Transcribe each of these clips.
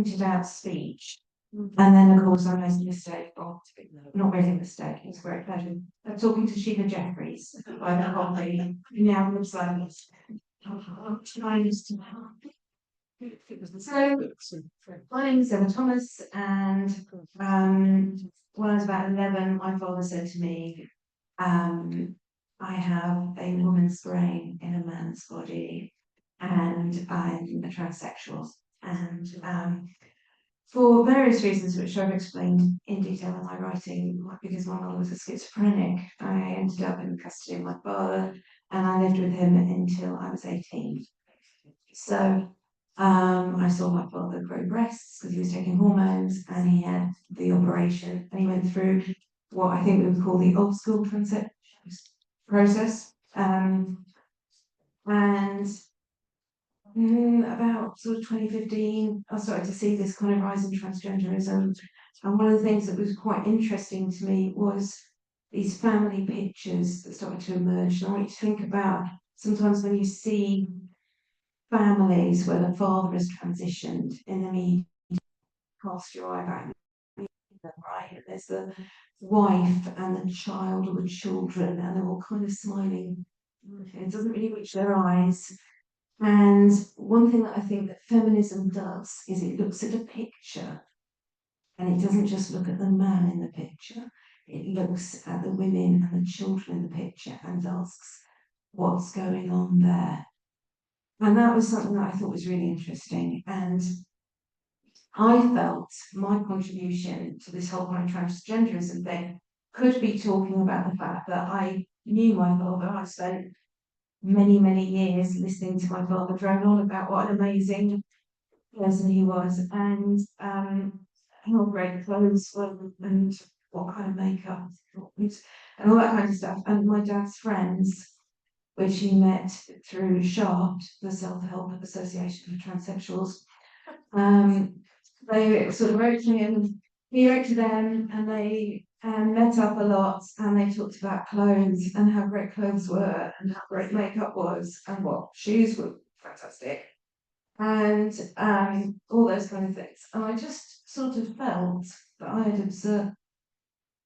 printed out speech. And then, of course, I made a mistake, or not really a mistake, it was a great pleasure, of talking to Sheila Jeffries by the coffee, who now lives like this. So, my name is Emma Thomas, and when I was about 11, my father said to me, I have a woman's brain in a man's body, and I'm a transsexual. And for various reasons, which I've explained in detail in my writing, because my mother was a schizophrenic, I ended up in the custody of my father, and I lived with him until I was 18. So I saw my father grow breasts because he was taking hormones, and he had the operation, and he went through what I think we would call the old school transit process. And about sort of 2015, I started to see this kind of rise in transgenderism. And one of the things that was quite interesting to me was these family pictures that started to emerge. And I want you to think about sometimes when you see families where the father has transitioned in the media, cast your eye back, right? And there's the wife and the child or the children, and they're all kind of smiling. It doesn't really reach their eyes. And one thing that I think that feminism does is it looks at a picture, and it doesn't just look at the man in the picture. It looks at the women and the children in the picture and asks, what's going on there? And that was something that I thought was really interesting. And I felt my contribution to this whole kind of transgenderism thing could be talking about the fact that I knew my father. I spent many, many years listening to my father drone on about what an amazing person he was, and how great clothes were, and what kind of makeup, and all that kind of stuff. And my dad's friends, which he met through SHARP, the Self-Help Association for Transsexuals, they sort of wrote to me, and he wrote to them, and they met up a lot, and they talked about clothes and how great clothes were and how great makeup was and what shoes were fantastic and all those kind of things. And I just sort of felt that I had observed,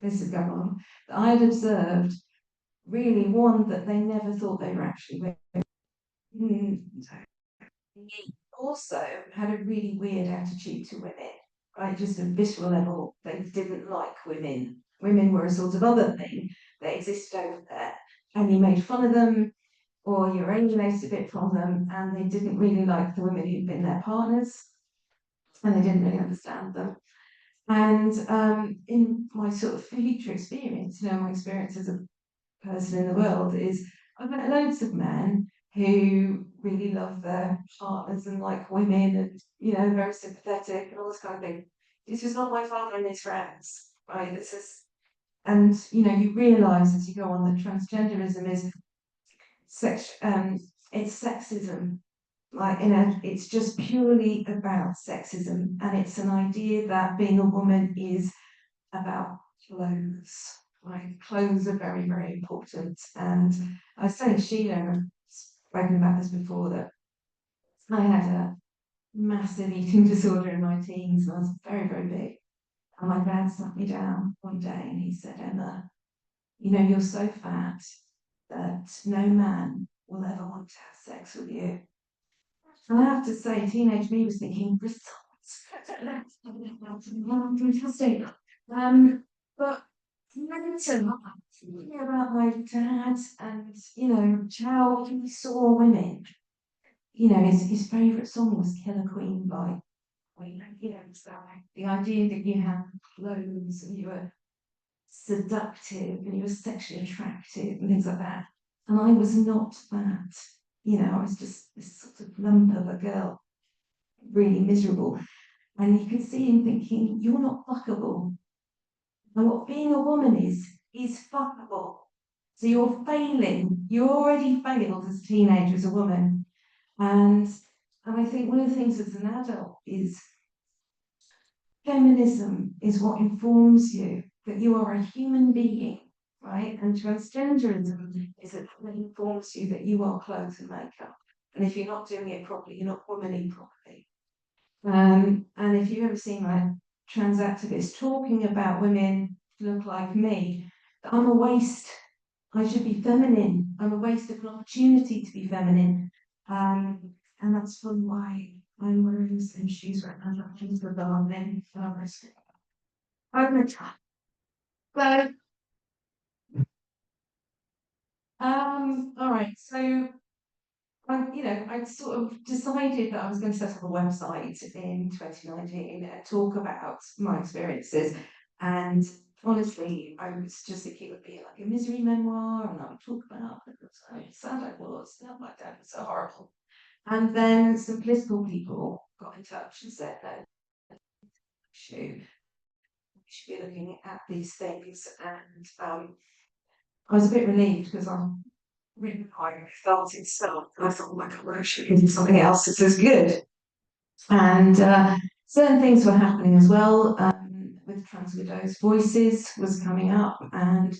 this is going on, that I had observed really one, that they never thought they were actually women. Also had a really weird attitude to women, right? Just at a visceral level, they didn't like women. Women were a sort of other thing that existed over there, and you made fun of them, or you alienated a bit from them, and they didn't really like the women who'd been their partners, and they didn't really understand them. And in my sort of future experience, my experience as a person in the world is I've met loads of men who really love their partners and like women and, very sympathetic and all this kind of thing. This is not my father and his friends, right? This is, and you realise as you go on that transgenderism is it's sexism. It's just purely about sexism, and it's an idea that being a woman is about clothes. Right, clothes are very, very important. And I was telling Sheila, I've spoken about this before, that I had a massive eating disorder in my teens, and I was very, very big. And my dad sat me down one day and he said, Emma, you're so fat that no man will ever want to have sex with you. And I have to say, teenage me was thinking, results. Fantastic. But about my dad and how he saw women. His favourite song was Killer Queen by Queen. The idea that you had clothes and you were seductive and you were sexually attractive and things like that. And I was not that. I was just this sort of lump of a girl, really miserable. And you can see him thinking, you're not fuckable. And what being a woman is fuckable. So you're failing. You already failed as a teenager, as a woman. And I think one of the things as an adult is feminism is what informs you that you are a human being, right? And transgenderism is it that informs you that you are clothes and makeup. And if you're not doing it properly, you're not womaning properly. And if you've ever seen like trans activists talking about women who look like me, I'm a waste. I should be feminine. I'm a waste of an opportunity to be feminine. And that's from why I'm wearing the same shoes right now. Things for gardening. Okay. So, all right. So I sort of decided that I was going to set up a website in 2019 and talk about my experiences. And honestly, I was just thinking it would be like a misery memoir, and I would talk about how sad I was, how my dad was so horrible. And then some political people got in touch and said, no, shoot, we should be looking at these things. And I was a bit relieved because I'm really quite started stuff. I thought, oh my God, I should do something else. This is good. And certain things were happening as well. With Trans Widows Voices was coming up, and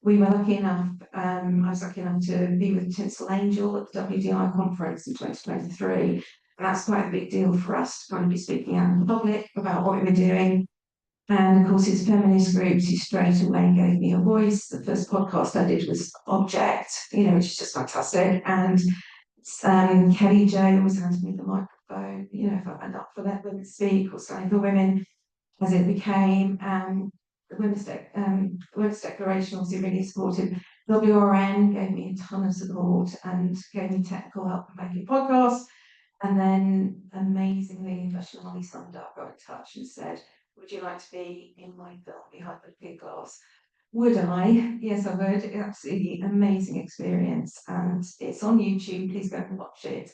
we were lucky enough. I was lucky enough to be with Tinsel Angel at the WDI conference in 2023, and that's quite a big deal for us to kind of be speaking out in the public about what we were doing. And of course, it's feminist groups who straight away gave me a voice. The first podcast I did was Object, which is just fantastic. And Kelly J always hands me the microphone, if I end up for Let Women Speak or Standing for Women, as it became. The Women's Declaration obviously really supported. WRN gave me a ton of support and gave me technical help in making podcasts. And then amazingly, Vashali signed up, got in touch and said, would you like to be in my film Behind the Big Glass? Would I? Yes, I would. Absolutely amazing experience. And it's on YouTube. Please go and watch it.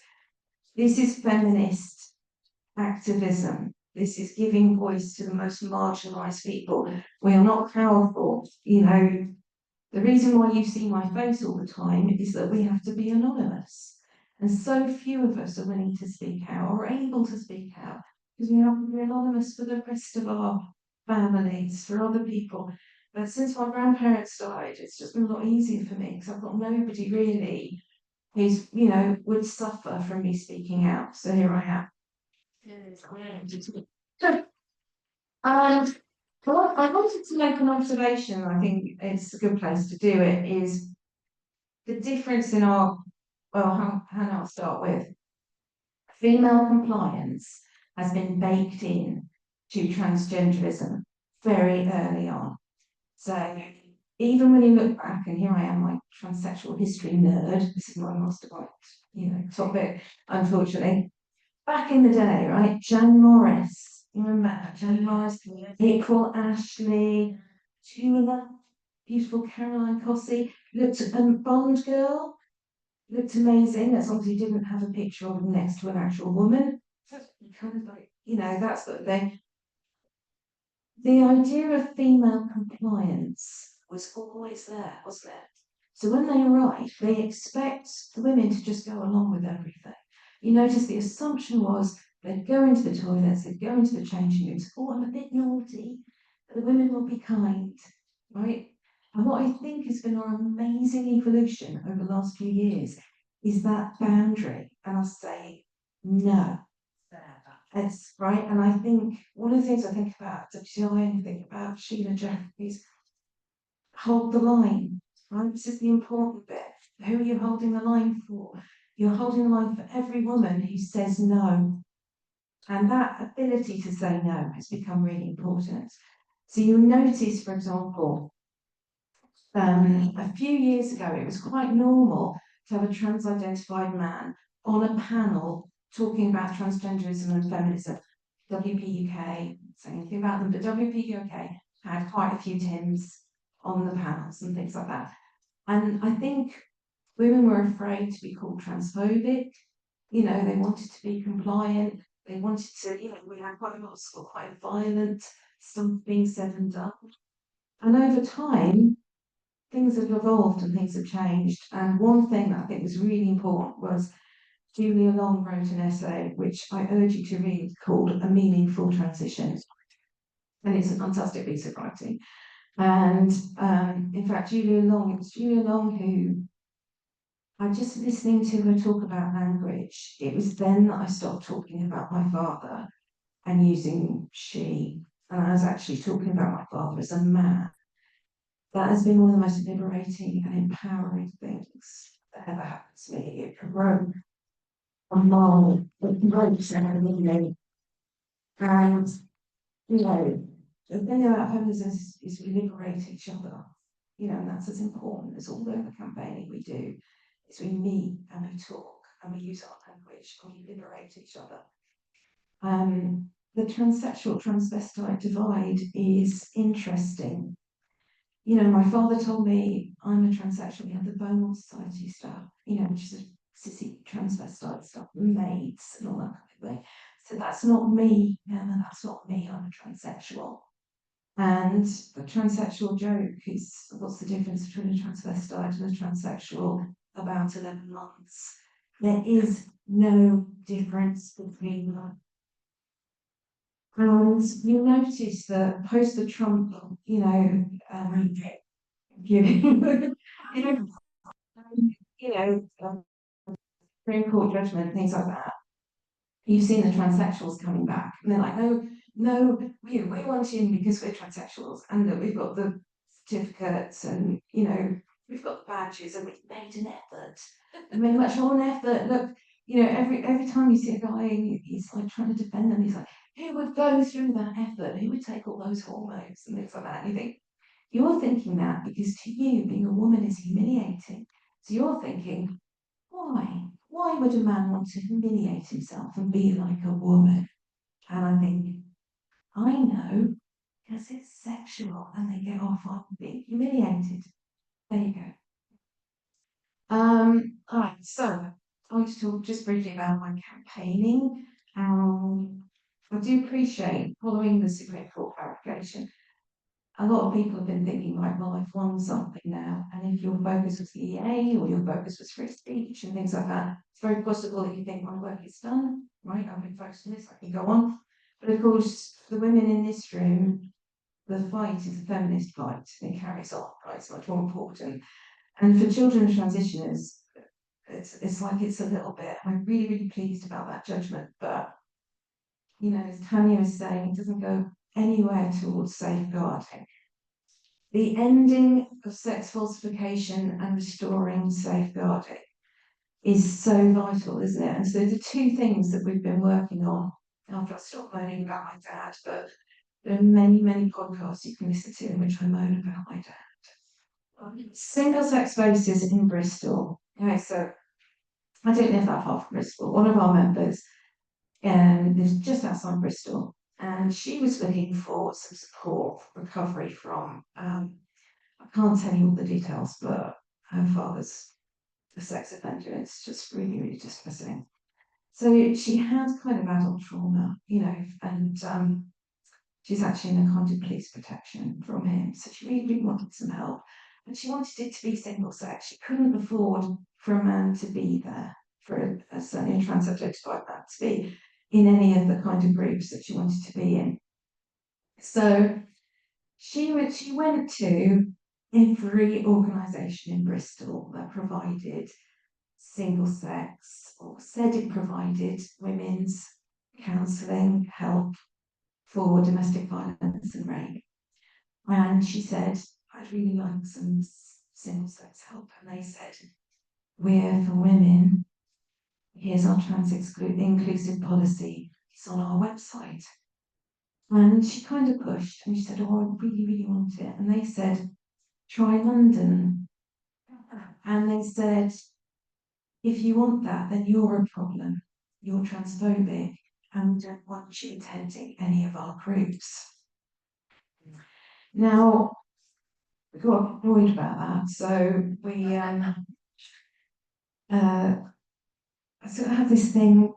This is feminist activism. This is giving voice to the most marginalized people. We are not powerful. The reason why you see my face all the time is that we have to be anonymous. And so few of us are willing to speak out or able to speak out because we have to be anonymous for the rest of our families, for other people. But since my grandparents died, it's just been a lot easier for me because I've got nobody really who's, would suffer from me speaking out. So here I am. So, well, I wanted to make an observation. I think it's a good place to do it. Is the difference in our how I'll start with female compliance has been baked in to transgenderism very early on. So even when you look back, and here I am, like transsexual history nerd, this is my mastermind, topic, unfortunately. Back in the day, right, Jan Morris, you remember her? Jan Morris, April Ashley, Tula, beautiful Caroline Cossey, looked at Bond Girl, looked amazing, as long as you didn't have a picture of them next to an actual woman. Kind of like, that sort of thing. The idea of female compliance was always there, wasn't it? So when they arrive, they expect the women to just go along with everything. You notice the assumption was they'd go into the toilets, they'd go into the changing rooms. Oh, I'm a bit naughty, but the women will be kind, right? And what I think has been our amazing evolution over the last few years is that boundary. And I say, no, it's right. And I think one of the things I think about WCI and think about Sheila Jeffries, hold the line, right? This is the important bit. Who are you holding the line for? You're holding the line for every woman who says no. And that ability to say no has become really important. So you'll notice, for example, a few years ago, it was quite normal to have a trans-identified man on a panel talking about transgenderism and feminism. WPUK, saying anything about them, but WPUK had quite a few Tims on the panels and things like that. And I think women were afraid to be called transphobic. They wanted to be compliant. They wanted to, we had quite a lot of quite violent stuff being said and done. And over time, things have evolved and things have changed. And one thing that I think was really important was Julia Long wrote an essay, which I urge you to read, called A Meaningful Transition. And it's a fantastic piece of writing. And in fact, it was Julia Long who, I just listening to her talk about language, it was then that I stopped talking about my father. and using she. And I was actually talking about my father as a man. That has been one of the most liberating and empowering things that ever happened to me. It broke a mold, it broke something, and the thing about feminism is we liberate each other, and that's as important as all the campaigning we do, is we meet and we talk and we use our language and we liberate each other. The transsexual transvestite divide is interesting. My father told me I'm a transsexual. We have the Beaumont Society stuff, which is a sissy transvestite stuff, maids and all that kind of thing. So that's not me. No, that's not me. I'm a transsexual. And the transsexual joke is, what's the difference between a transvestite and a transsexual? About 11 months. There is no difference between them. And you notice that post the Trump, giving, Supreme Court judgment, things like that, you've seen the transsexuals coming back, and they're like, no, we want in because we're transsexuals, and that we've got the certificates, and we've got the badges, and we've made an effort, and made much more an effort. Look, every time you see a guy, he's like trying to defend them. He's like, who would go through that effort? Who would take all those hormones and things like that? And you think, you're thinking that because to you, being a woman is humiliating. So you're thinking, why? Why would a man want to humiliate himself and be like a woman? And I think, I know, because it's sexual and they get off on being humiliated. There you go. All right, so I want to talk just briefly about my campaigning. I do appreciate following the Supreme Court clarification. A lot of people have been thinking, like, well, I've won something now. And if your focus was the EA or your focus was free speech and things like that, it's very possible that you think my work is done, right? I've been focused on this, I can go on. But of course, for the women in this room, the fight is a feminist fight. It carries on, right? It's much more important. And for children of transitioners, it's like it's a little bit, I'm really, really pleased about that judgment. But, as Tanya was saying, it doesn't go anywhere towards safeguarding. The ending of sex falsification and restoring safeguarding is so vital, isn't it? And so the two things that we've been working on after I stopped moaning about my dad, but there are many, many podcasts you can listen to in which I moan about my dad. Single sex spaces in Bristol. Okay, so I don't live that far from Bristol. One of our members lives just outside Bristol, and she was looking for some support, recovery from I can't tell you all the details, but her father's a sex offender. It's just really, really distressing. So she had kind of adult trauma, and she's actually in a kind of police protection from him. So she really, really wanted some help. And she wanted it to be single sex. She couldn't afford for a man to be there, for certainly a trans-identified man to be in any of the kind of groups that she wanted to be in. So she went to every organisation in Bristol that provided single sex or said it provided women's counselling help for domestic violence and rape. And she said, I'd really like some single sex help. And they said, we're for women. Here's our trans inclusive policy. It's on our website. And she kind of pushed and she said, oh, I really, really want it. And they said, try London. And they said, if you want that, then you're a problem. You're transphobic and we don't want you attending any of our groups. Now, we got annoyed about that, so we I sort of have this thing.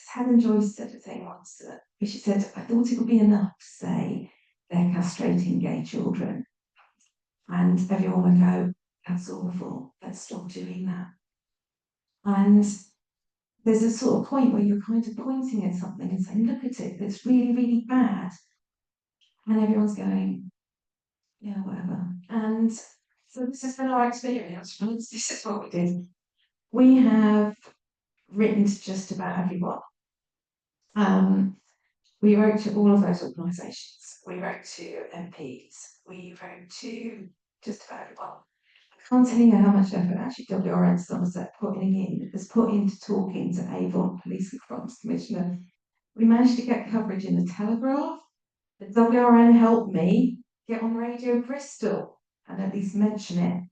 Helen Joyce said a thing once that she said, I thought it would be enough to say they're castrating gay children. And everyone would go, that's awful, let's stop doing that. And there's a sort of point where you're kind of pointing at something and saying, look at it, it's really, really bad. And everyone's going, yeah, whatever. And so this has been our experience. This is what we did. We have written to just about everyone. We wrote to all of those organisations. We wrote to MPs. We wrote to just about everyone. I can't tell you how much effort actually WRN Somerset has put into talking to Avon Police and Crimes Commissioner. We managed to get coverage in the Telegraph. The WRN helped me get on Radio Bristol and at least mention it.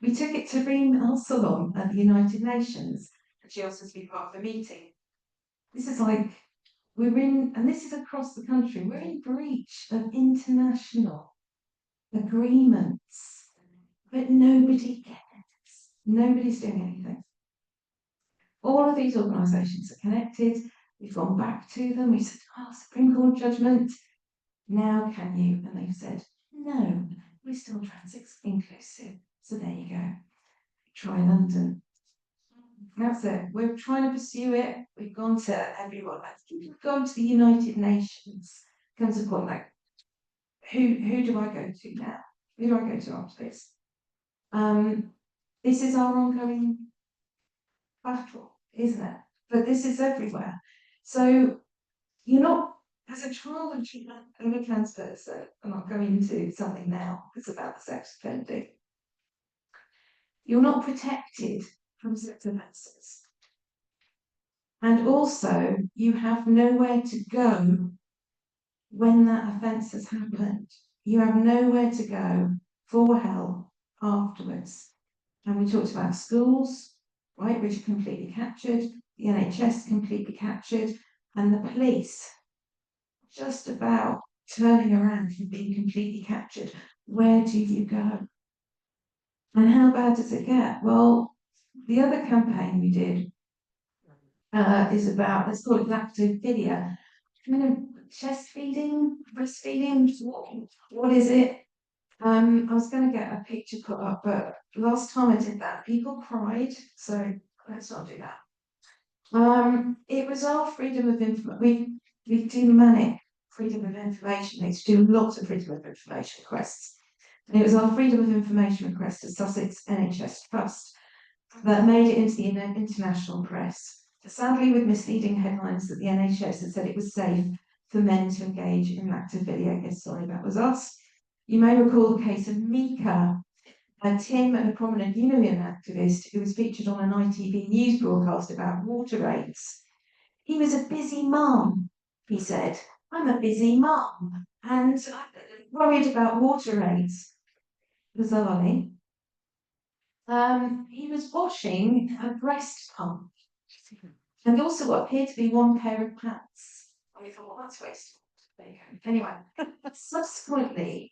We took it to Reem Al-Salom at the United Nations, and she asked us to be part of the meeting. This is like, and this is across the country, we're in breach of international agreements, but nobody cares. Nobody's doing anything. All of these organisations are connected. We've gone back to them. We said, Supreme Court judgment, now can you? And they've said, no, we're still trans inclusive. So there you go. Try London. That's it. We're trying to pursue it. We've gone to everyone. We've gone to the United Nations. Comes a point like, who do I go to now? Who do I go to after this? This is our ongoing battle, isn't it? But this is everywhere. So you're not, as a child of a trans person, I'm not going into something now that's about the sex offending. You're not protected from sex offences. And also, you have nowhere to go when that offence has happened. You have nowhere to go for help afterwards. And we talked about schools, right, which are completely captured, the NHS completely captured, and the police just about turning around and being completely captured. Where do you go? And how bad does it get? Well, the other campaign we did is about, let's call it lactophilia, kind of chest feeding, breastfeeding, what is it? I was going to get a picture put up, but last time I did that, people cried, so let's not do that. It was our freedom of information. We do manic freedom of information. They do lots of freedom of information requests. And it was our freedom of information request to Sussex NHS Trust that made it into the international press. Sadly, with misleading headlines that the NHS had said it was safe for men to engage in lactophilia. Yes, sorry, that was us. You may recall the case of Mika, Tim, a prominent union activist who was featured on an ITV news broadcast about water aids. He was a busy mum, he said. I'm a busy mum and worried about water aids. Bizarrely. He was washing a breast pump and also what appeared to be one pair of pants. And we thought, well, that's wasteful. There you go. Anyway, subsequently,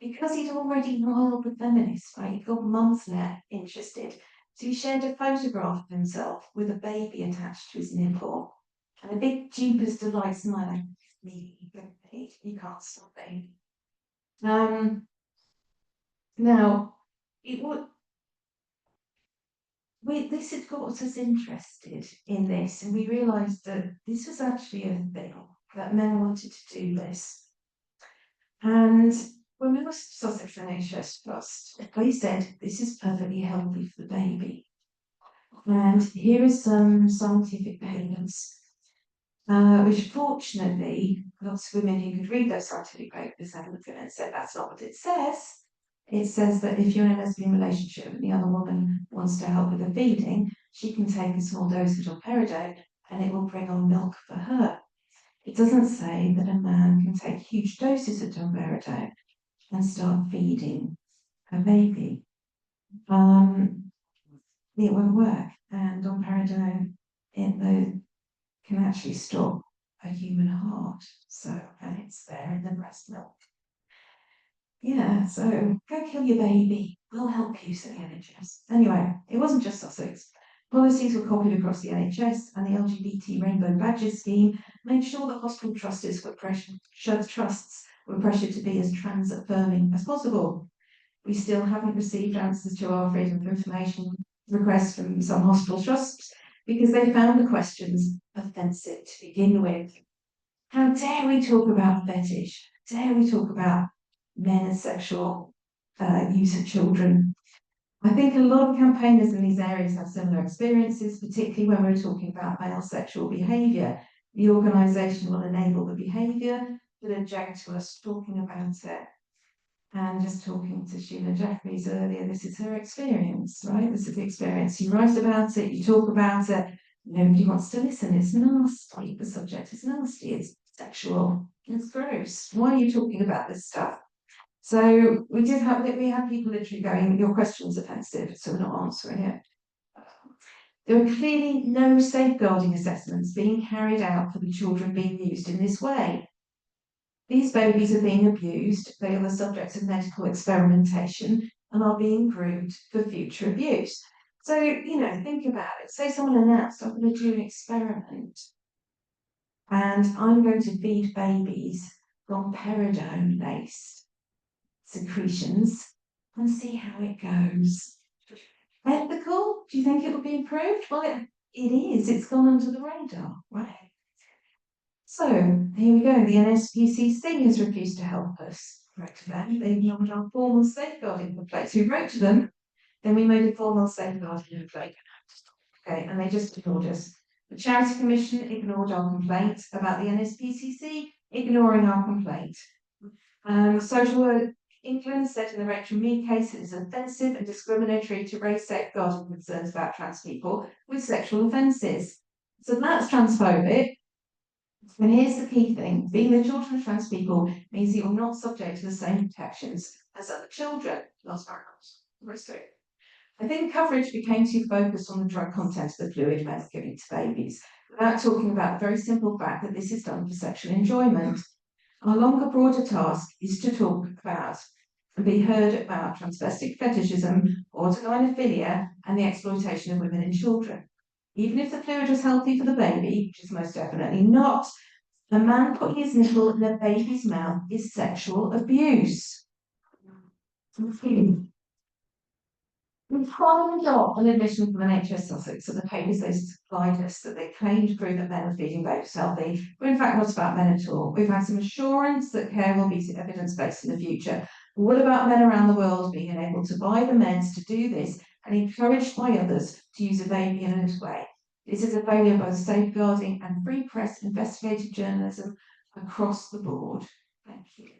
because he'd already riled the feminists, right, he got Mumsnet interested. So he shared a photograph of himself with a baby attached to his nipple and a big Jeepers Delight smile like, you can't stop me. Now, this had got us interested in this, and we realised that this was actually a thing, that men wanted to do this. And when we asked Sussex NHS Trust, they said this is perfectly healthy for the baby. And here is some scientific evidence, which fortunately, lots of women who could read those scientific papers had looked at it and said, that's not what it says. It says that if you're in a lesbian relationship and the other woman wants to help with the feeding, she can take a small dose of domperidone and it will bring on milk for her. It doesn't say that a man can take huge doses of domperidone and start feeding a baby. It won't work. And domperidone can actually stop a human heart. So, and it's there in the breast milk. Yeah, so go kill your baby. We'll help you, said the NHS. Anyway, it wasn't just Sussex. Policies were copied across the NHS, and the LGBT Rainbow Badges scheme made sure that hospital trusts were pressured to be as trans-affirming as possible. We still haven't received answers to our freedom of information requests from some hospital trusts because they found the questions offensive to begin with. How dare we talk about fetish? Dare we talk about men and sexual use of children? I think a lot of campaigners in these areas have similar experiences, particularly when we're talking about male sexual behaviour. The organisation will enable the behaviour, but object to us talking about it. And just talking to Sheila Jeffries earlier, this is her experience, right? This is the experience. You write about it, you talk about it, nobody wants to listen. It's nasty. The subject is nasty. It's sexual. It's gross. Why are you talking about this stuff? So we had people literally going, your question's offensive, so we're not answering it. There are clearly no safeguarding assessments being carried out for the children being used in this way. These babies are being abused, they are the subject of medical experimentation and are being groomed for future abuse. So, think about it. Say someone announced, I'm going to do an experiment and I'm going to feed babies domperidone-laced secretions and see how it goes. Ethical? Do you think it will be improved? Well, it is. It's gone under the radar, right? So here we go. The NSPCC has refused to help us. Wrote to them. They ignored our formal safeguarding complaints. We wrote to them, then we made a formal safeguarding complaint. Okay, and they just ignored us. The Charity Commission ignored our complaint about the NSPCC, ignoring our complaint. Social Work England said in the Rachel Mead case it is offensive and discriminatory to raise safeguarding concerns about trans people with sexual offences. So that's transphobic. And here's the key thing. Being the children of trans people means that you're not subject to the same protections as other children. Last paragraph. I think coverage became too focused on the drug content of the fluid men giving to babies, without talking about the very simple fact that this is done for sexual enjoyment. Our longer, broader task is to talk about and be heard about transvestic fetishism, autogynephilia, and the exploitation of women and children. Even if the fluid was healthy for the baby, which is most definitely not, a man putting his nipple in a baby's mouth is sexual abuse. We finally got an admission from NHS Sussex that the papers they supplied us that they claimed to prove that men are feeding babies healthy, but in fact not about men at all. We've had some assurance that care will be evidence-based in the future. But what about men around the world being able to buy the meds to do this and encouraged by others to use a baby in this way? This is a failure of both safeguarding and free press investigative journalism across the board. Thank you.